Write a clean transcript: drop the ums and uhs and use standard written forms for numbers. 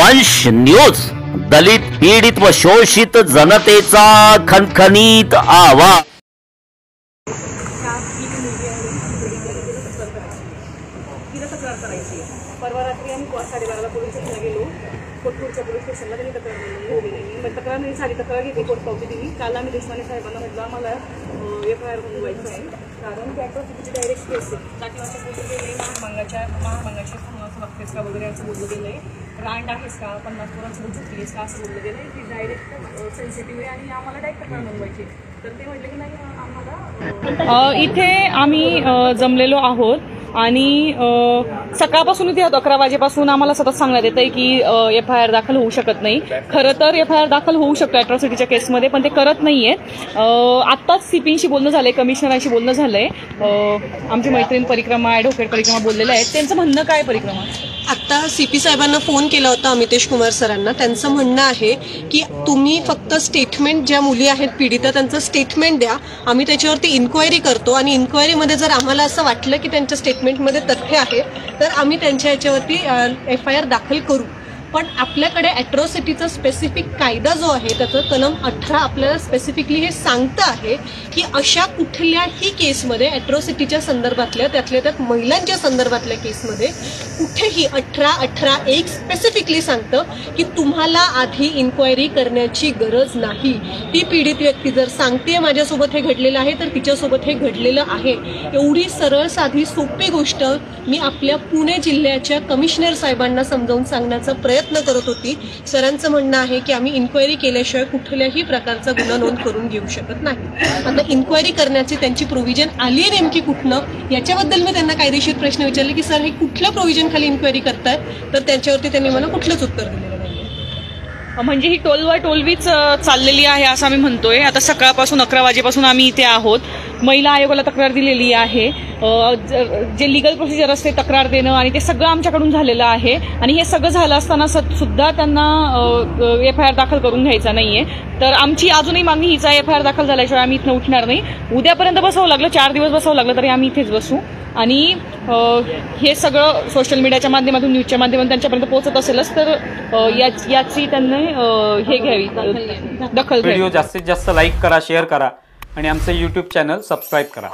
वंश न्यूज, दलित पीडित व शोषित जनतेचा खणखणीत आवाज। परवा रात्री आम्ही 12:30 पोलीस स्टेशनला गेलो। कोटपूरच्या पोलीस स्टेशनला त्यांनी तक्रार नाही झाली, तक्रार घेतली, कोर्ट पावती दिली। काल आम्ही देशमाने साहेबांना म्हटलं आम्हाला FIR नोंदवायचं आहे, कारण की ॲट्रॉसिटीची डायरेक्ट केस आहे। टाकीवाच्या बोललं गेलं आहे, महामंगाच्या समूहाचं बघतेस का वगैरे असं बोललं गेलं आहे। रांड आहेस का, 50 पोरांचं बोलू शकतेस का असं बोललं गेलं आहे। ती डायरेक्ट सेन्सिटिव्ह आहे आणि आम्हाला डायरेक्ट तक्रार नोंदवायची। तर ते म्हटलं की नाही आम्हाला इथे आम्ही जमलेलो आहोत आणि सकाळपासून इथे 11 वाजेपासून आम्हाला सतत सांगण्यात येत आहे की FIR दाखल होऊ शकत नाही। खरं तर FIR दाखल होऊ शकतो ॲट्रॉसिटीच्या केसमध्ये, पण ते करत नाहीये। आत्ताच CPशी बोलणं झालंय, कमिशनरांशी बोलणं झालंय। आमची मैत्रीण परिक्रमा, ॲडव्होकेट परिक्रमा बोललेले आहेत। त्यांचं म्हणणं काय परिक्रमा? आता CP साहेबांना फोन केला होता अमितेश कुमार सरांना। त्यांचं म्हणणं आहे की तुम्ही फक्त स्टेटमेंट, ज्या मुली आहेत पीडिता त्यांचं स्टेटमेंट द्या, आम्ही त्याच्यावरती इन्क्वायरी करतो आणि इन्क्वायरीमध्ये जर आम्हाला असं वाटलं की त्यांच्या स्टेटमेंटमध्ये तथ्य आहे तर आम्ही त्यांच्या याच्यावरती FIR दाखल करू। पण आपल्याकडे ॲट्रॉसिटीचा स्पेसिफिक कायदा जो आहे त्याचं कलम 18 आपल्याला स्पेसिफिकली हे सांगतं आहे की अशा कुठल्याही केसमध्ये ॲट्रॉसिटीच्या संदर्भातल्या, त्यातल्या त्यात महिलांच्या संदर्भातल्या केसमध्ये कुठेही 18(1) स्पेसिफिकली सांगतं की तुम्हाला आधी इन्क्वायरी करण्याची गरज नाही। ती पीडित व्यक्ती जर सांगते माझ्यासोबत हे घडलेलं आहे तर तिच्यासोबत हे घडलेलं आहे। एवढी सरळ साधी सोपी गोष्ट मी आपल्या पुणे जिल्ह्याच्या कमिशनर साहेबांना समजावून सांगण्याचा प्रयत्न करत होती। सरांचं म्हणणं आहे की आम्ही इन्क्वायरी केल्याशिवाय कुठल्याही प्रकारचा गुन्हा नोंद करून घेऊ शकत नाही। आता इन्क्वायरी करण्याची त्यांची प्रोव्हिजन आली आहे नेमकी कुठनं, याच्याबद्दल मी त्यांना कायदेशीर प्रश्न विचारले की सर हे कुठल्या प्रोव्हिजन खाली इन्क्वायरी करताय, तर त्याच्यावरती त्यांनी मला कुठलंच उत्तर दिलेलं नाही। म्हणजे ही टोलवाटोलवीच चाललेली आहे असं आम्ही म्हणतोय। आता सकाळपासून 11 वाजेपासून आम्ही इथे आहोत। महिला आयोगाला तक्रार दिलेली आहे, जे लिगल प्रोसिजर असते तक्रार देणं आणि ते सगळं आमच्याकडून झालेलं आहे। आणि हे सगळं झालं असताना सुद्धा त्यांना FIR दाखल करून घ्यायचा नाहीये। तर आमची अजूनही मागणी हीच आहे, FIR दाखल झाल्याशिवाय आम्ही इथनं उठणार नाही। उद्यापर्यंत बसावं लागलं, 4 दिवस बसावं लागलं तरी आम्ही इथेच बसू। आणि हे सगळं सोशल मीडियाच्या माध्यमातून, न्यूजच्या माध्यमातून त्यांच्यापर्यंत पोहोचत असेलच तर याची त्यांनी हे घ्यावी, दखल घ्यावी। व्हिडिओ जास्तीत जास्त लाईक करा, शेअर करा आणि आमचं YouTube चॅनल सबस्क्राईब करा।